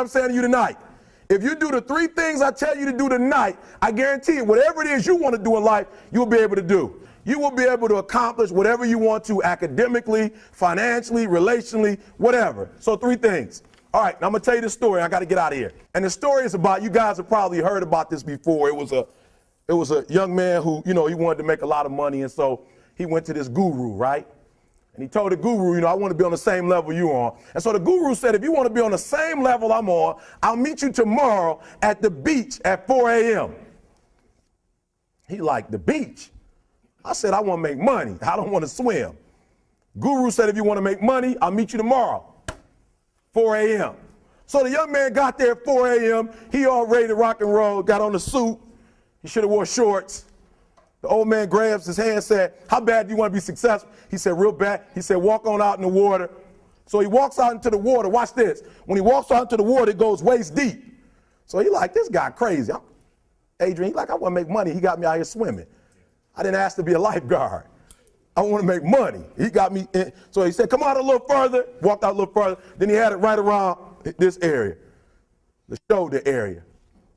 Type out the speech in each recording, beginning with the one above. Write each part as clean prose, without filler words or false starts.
I'm saying to you tonight. If you do the 3 things I tell you to do tonight, I guarantee you, whatever it is you want to do in life, you'll be able to do. You will be able to accomplish whatever you want to academically, financially, relationally, whatever. So 3 things. All right, now I'm going to tell you the story. I got to get out of here. And the story is about, you guys have probably heard about this before. It was a young man who, he wanted to make a lot of money. And so he went to this guru, right? And he told the guru, I want to be on the same level you're on. And so the guru said, if you want to be on the same level I'm on, I'll meet you tomorrow at the beach at 4 a.m. He like, the beach? I said, I want to make money. I don't want to swim. Guru said, if you want to make money, I'll meet you tomorrow, 4 a.m. So the young man got there at 4 a.m. He all ready to rock and roll, got on the suit. He should have wore shorts. The old man grabs his hand and said, how bad do you want to be successful? He said, real bad. He said, walk on out in the water. So he walks out into the water. Watch this. When he walks out into the water, it goes waist deep. So he like, this guy crazy. Adrian, he like, I want to make money. He got me out here swimming. I didn't ask to be a lifeguard. I want to make money. He got me in. So he said, come out a little further. Walked out a little further. Then he had it right around this area, the shoulder area.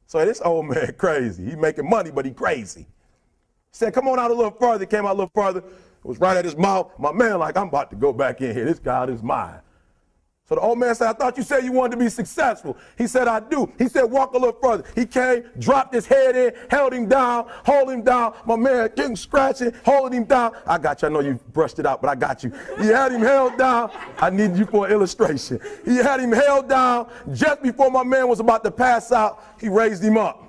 So this old man crazy. He making money, but he crazy. He said, come on out a little further. Came out a little further. It was right at his mouth. My man like, I'm about to go back in here. This God is mine. So the old man said, I thought you said you wanted to be successful. He said, I do. He said, walk a little further. He came, dropped his head in, held him down, hold him down. My man getting scratching, holding him down. I got you. I know you brushed it out, but I got you. He had him held down. I need you for an illustration. He had him held down. Just before my man was about to pass out, he raised him up.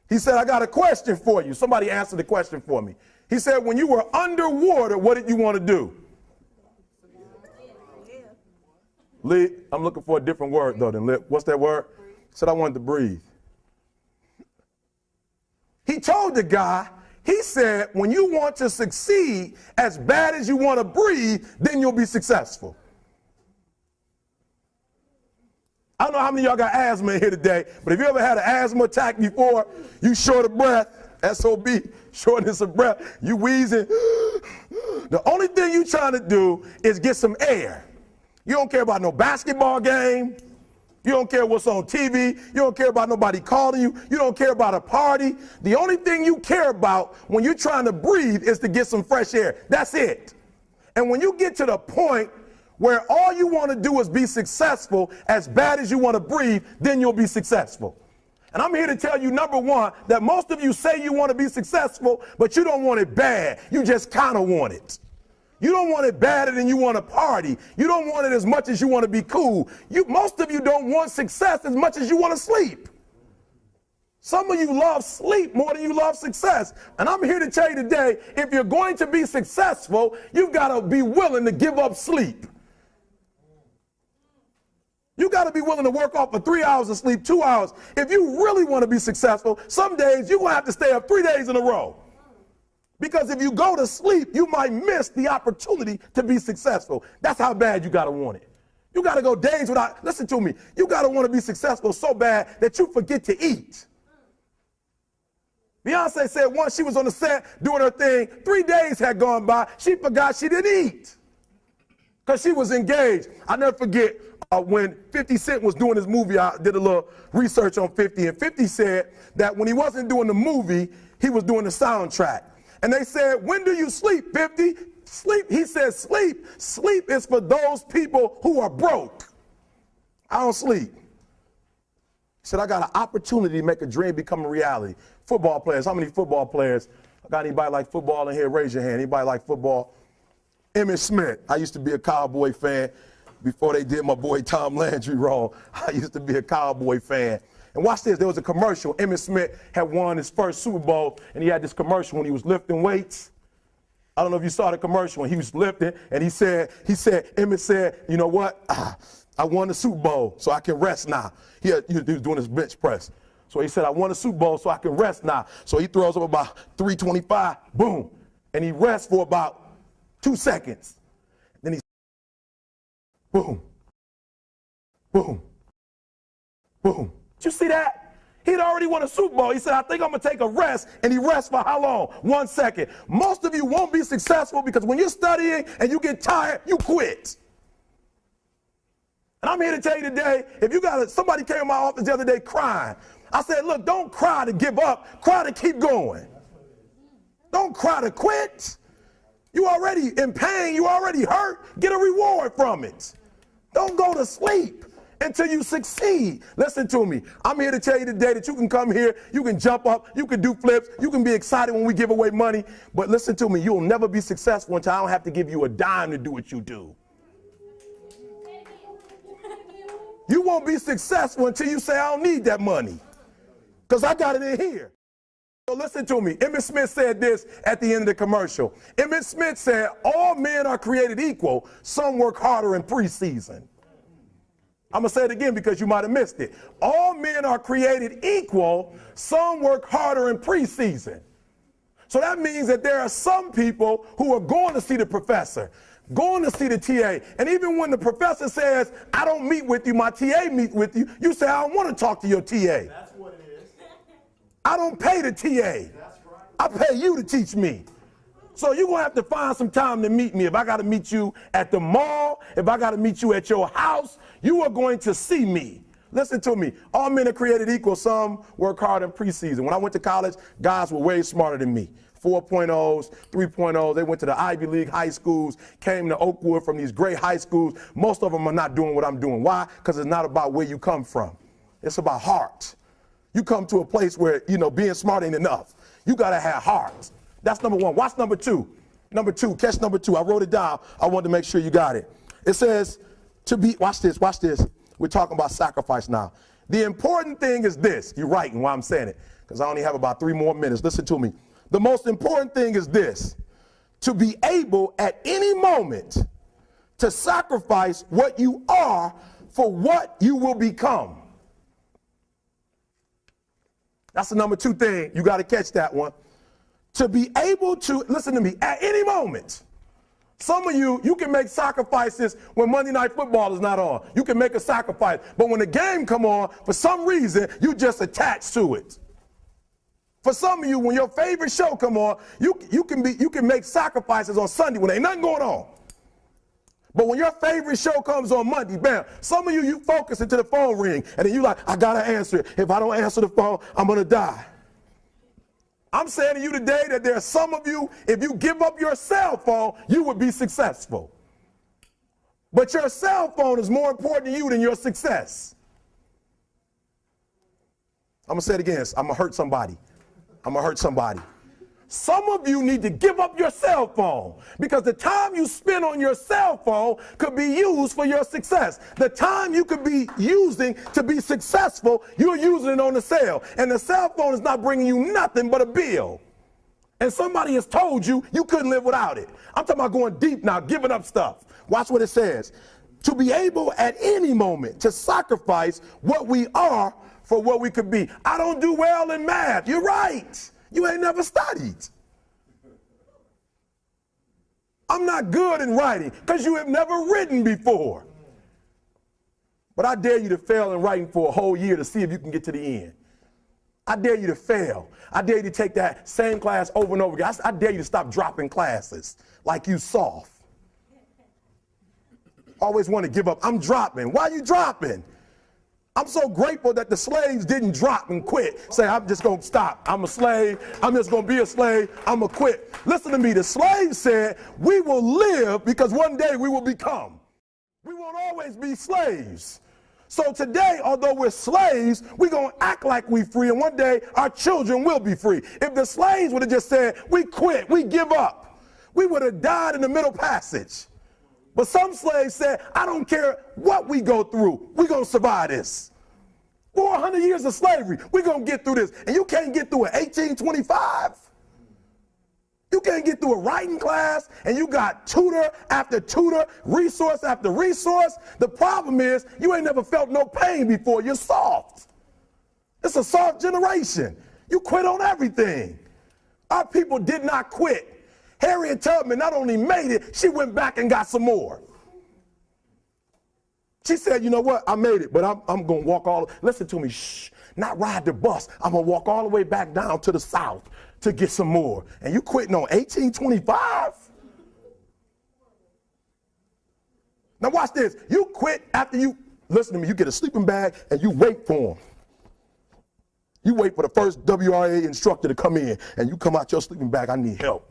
He said, I got a question for you. Somebody answer the question for me. He said, when you were underwater, what did you want to do? Lee, I'm looking for a different word, though, than lip. What's that word? He said, I wanted to breathe. He told the guy, he said, when you want to succeed as bad as you want to breathe, then you'll be successful. I don't know how many of y'all got asthma in here today, but if you ever had an asthma attack before, you short of breath, SOB, shortness of breath, you wheezing. The only thing you trying to do is get some air. You don't care about no basketball game. You don't care what's on TV. You don't care about nobody calling you. You don't care about a party. The only thing you care about when you're trying to breathe is to get some fresh air. That's it. And when you get to the point where all you want to do is be successful as bad as you want to breathe, then you'll be successful. And I'm here to tell you, number one, that most of you say you want to be successful, but you don't want it bad. You just kind of want it. You don't want it badder than you want to party. You don't want it as much as you want to be cool. Most of you don't want success as much as you want to sleep. Some of you love sleep more than you love success. And I'm here to tell you today, if you're going to be successful, you've got to be willing to give up sleep. You got to be willing to work off for 3 hours of sleep, 2 hours. If you really want to be successful, some days you're going to have to stay up 3 days in a row. Because if you go to sleep, you might miss the opportunity to be successful. That's how bad you got to want it. You got to go days without, listen to me, you got to want to be successful so bad that you forget to eat. Beyonce said once she was on the set doing her thing, 3 days had gone by, she forgot she didn't eat because she was engaged. I'll never forget when 50 Cent was doing his movie, I did a little research on 50, and 50 said that when he wasn't doing the movie, he was doing the soundtrack. And they said, when do you sleep, 50? Sleep. He said, sleep. Sleep is for those people who are broke. I don't sleep. He said, I got an opportunity to make a dream become a reality. Football players, how many football players? I got anybody like football in here? Raise your hand. Anybody like football? Emmitt Smith. I used to be a Cowboy fan before they did my boy Tom Landry wrong. I used to be a Cowboy fan. And watch this, there was a commercial. Emmitt Smith had won his first Super Bowl, and he had this commercial when he was lifting weights. I don't know if you saw the commercial when he was lifting, and Emmitt said, you know what? I won the Super Bowl, so I can rest now. He was doing his bench press. So he said, I won the Super Bowl, so I can rest now. So he throws up about 325, boom, and he rests for about 2 seconds. Then he, boom, boom, boom. Did you see that? He'd already won a Super Bowl. He said, I think I'm going to take a rest. And he rests for how long? 1 second. Most of you won't be successful because when you're studying and you get tired, you quit. And I'm here to tell you today, if you got somebody came in my office the other day crying, I said, look, don't cry to give up, cry to keep going. Don't cry to quit. You already in pain, you already hurt, get a reward from it. Don't go to sleep until you succeed. Listen to me. I'm here to tell you today that you can come here, you can jump up, you can do flips, you can be excited when we give away money, but listen to me, you'll never be successful until I don't have to give you a dime to do what you do. You won't be successful until you say, I don't need that money, because I got it in here. So listen to me. Emmett Smith said this at the end of the commercial. Emmett Smith said, all men are created equal. Some work harder in preseason. I'm going to say it again because you might have missed it. All men are created equal. Some work harder in preseason. So that means that there are some people who are going to see the professor, going to see the TA. And even when the professor says, I don't meet with you, my TA meets with you, you say, I don't want to talk to your TA. That's what it is. I don't pay the TA. That's right. I pay you to teach me. So you're going to have to find some time to meet me. If I got to meet you at the mall, if I got to meet you at your house, you are going to see me. Listen to me. All men are created equal. Some work hard in preseason. When I went to college, guys were way smarter than me. 4.0s, 3.0s. They went to the Ivy League high schools, came to Oakwood from these great high schools. Most of them are not doing what I'm doing. Why? Because it's not about where you come from. It's about heart. You come to a place where, being smart ain't enough. You got to have heart. That's number one. Watch number two. Number two, catch number two. I wrote it down. I wanted to make sure you got it. It says to be, watch this. We're talking about sacrifice now. The important thing is this. You're writing while I'm saying it, because I only have about 3 more minutes. Listen to me. The most important thing is this: to be able at any moment to sacrifice what you are for what you will become. That's the number 2 thing. You got to catch that one. To be able to, listen to me, at any moment. Some of you can make sacrifices when Monday Night Football is not on. You can make a sacrifice. But when the game come on, for some reason, you just attach to it. For some of you, when your favorite show come on, you can make sacrifices on Sunday when ain't nothing going on. But when your favorite show comes on Monday, bam, some of you focus until the phone ring, and then you like, I got to answer it. If I don't answer the phone, I'm going to die. I'm saying to you today that there are some of you, if you give up your cell phone, you would be successful. But your cell phone is more important to you than your success. I'm going to say it again. I'm going to hurt somebody. Some of you need to give up your cell phone, because the time you spend on your cell phone could be used for your success. The time you could be using to be successful, you're using it on the cell. And the cell phone is not bringing you nothing but a bill. And somebody has told you you couldn't live without it. I'm talking about going deep now, giving up stuff. Watch what it says. To be able at any moment to sacrifice what we are for what we could be. I don't do well in math. You're right. You ain't never studied. I'm not good in writing because you have never written before. But I dare you to fail in writing for a whole year to see if you can get to the end. I dare you to fail. I dare you to take that same class over and over again. I dare you to stop dropping classes like you soft. Always want to give up. I'm dropping. Why are you dropping? I'm so grateful that the slaves didn't drop and quit. Say, I'm just going to stop. I'm a slave. I'm just going to be a slave. I'm going to quit. Listen to me. The slaves said, we will live because one day we will become. We won't always be slaves. So today, although we're slaves, we're going to act like we're free, and one day our children will be free. If the slaves would have just said, we quit, we give up, we would have died in the middle passage. But some slaves said, I don't care what we go through, we're going to survive this. 400 years of slavery, we're going to get through this. And you can't get through it 1825. You can't get through a writing class, and you got tutor after tutor, resource after resource. The problem is you ain't never felt no pain before. You're soft. It's a soft generation. You quit on everything. Our people did not quit. Harriet Tubman not only made it, she went back and got some more. She said, you know what, I made it, but I'm going to walk listen to me, not ride the bus. I'm going to walk all the way back down to the South to get some more. And you quitting on 1825? Now watch this. You quit after you listen to me, you get a sleeping bag and you wait for them. You wait for the first WRA instructor to come in and you come out your sleeping bag, I need help.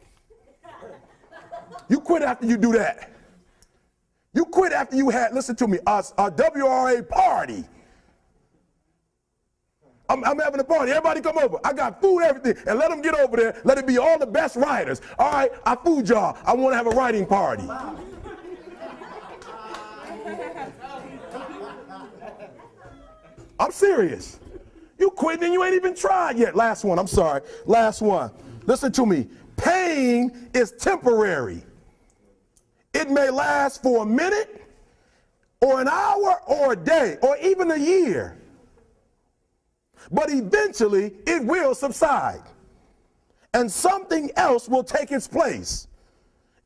You quit after you do that. You quit after you had, listen to me, a WRA party. I'm having a party. Everybody come over. I got food, everything. And let them get over there. Let it be all the best writers. All right, I food y'all. I want to have a writing party. I'm serious. You quitting and you ain't even tried yet. Last one. I'm sorry. Last one. Listen to me. Pain is temporary. It may last for a minute or an hour or a day or even a year. But eventually it will subside and something else will take its place.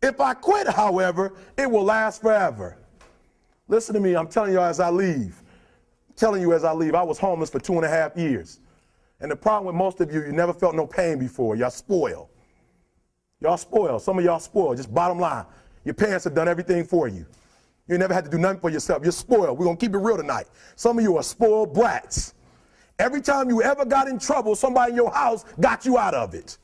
If I quit, however, it will last forever. Listen to me, I'm telling you as I leave. I was homeless for 2.5 years. And the problem with most of you, you never felt no pain before. Y'all spoiled. Y'all spoiled. Some of y'all spoiled. Just bottom line. Your parents have done everything for you. You never had to do nothing for yourself. You're spoiled. We're going to keep it real tonight. Some of you are spoiled brats. Every time you ever got in trouble, somebody in your house got you out of it.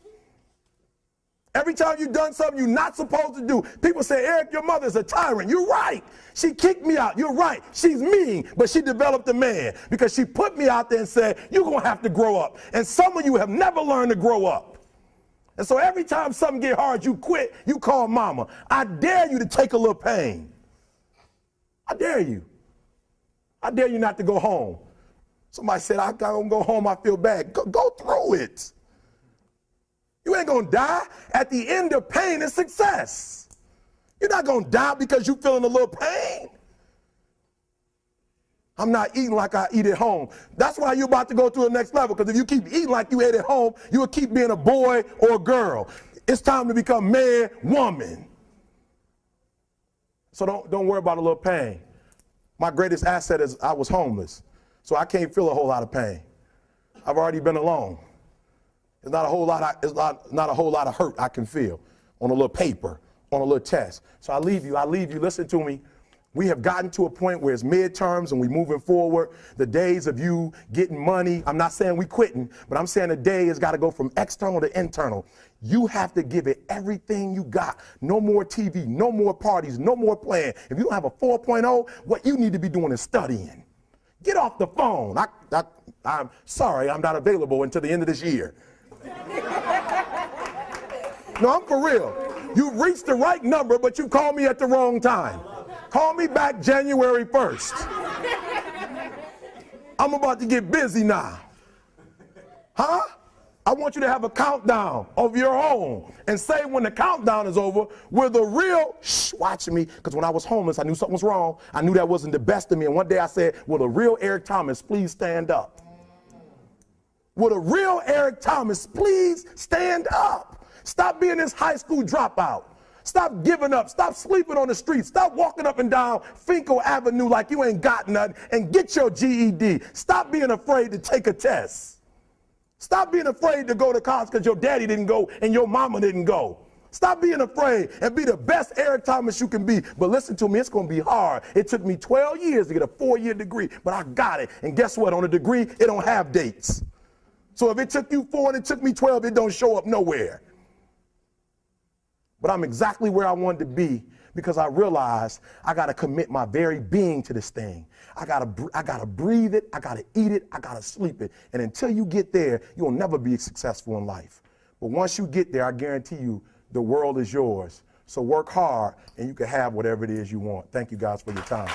Every time you've done something you're not supposed to do, people say, Eric, your mother's a tyrant. You're right. She kicked me out. You're right. She's mean, but she developed a man because she put me out there and said, you're going to have to grow up. And some of you have never learned to grow up. And so every time something get hard, you quit, you call mama. I dare you to take a little pain. I dare you. I dare you not to go home. Somebody said, I don't go home, I feel bad. Go through it. You ain't gonna die. At the end of pain is success. You're not gonna die because you're feeling a little pain. I'm not eating like I eat at home. That's why you're about to go to the next level, because if you keep eating like you ate at home, you will keep being a boy or a girl. It's time to become man, woman. So don't worry about a little pain. My greatest asset is I was homeless. So I can't feel a whole lot of pain. I've already been alone. It's not a whole lot of hurt I can feel on a little paper, on a little test. So I leave you, listen to me. We have gotten to a point where it's midterms and we're moving forward. The days of you getting money, I'm not saying we quitting, but I'm saying the day has got to go from external to internal. You have to give it everything you got. No more TV, no more parties, no more playing. If you don't have a 4.0, what you need to be doing is studying. Get off the phone. I'm sorry, I'm not available until the end of this year. No, I'm for real. You reached the right number, but you called me at the wrong time. Call me back January 1st. I'm about to get busy now. Huh? I want you to have a countdown of your own and say when the countdown is over, we're the real, watch me, because when I was homeless, I knew something was wrong. I knew that wasn't the best of me. And one day I said, will the real Eric Thomas please stand up? Will the real Eric Thomas please stand up? Stop being this high school dropout. Stop giving up. Stop sleeping on the street. Stop walking up and down Finkel Avenue like you ain't got nothing and get your GED. Stop being afraid to take a test. Stop being afraid to go to college because your daddy didn't go and your mama didn't go. Stop being afraid and be the best Eric Thomas you can be. But listen to me, it's going to be hard. It took me 12 years to get a 4-year degree, but I got it. And guess what? On a degree, it don't have dates. So if it took you 4 and it took me 12, it don't show up nowhere. But I'm exactly where I wanted to be because I realized I got to commit my very being to this thing. I gotta breathe it, I gotta eat it, I gotta sleep it. And until you get there, you'll never be successful in life. But once you get there, I guarantee you, the world is yours. So work hard and you can have whatever it is you want. Thank you guys for your time.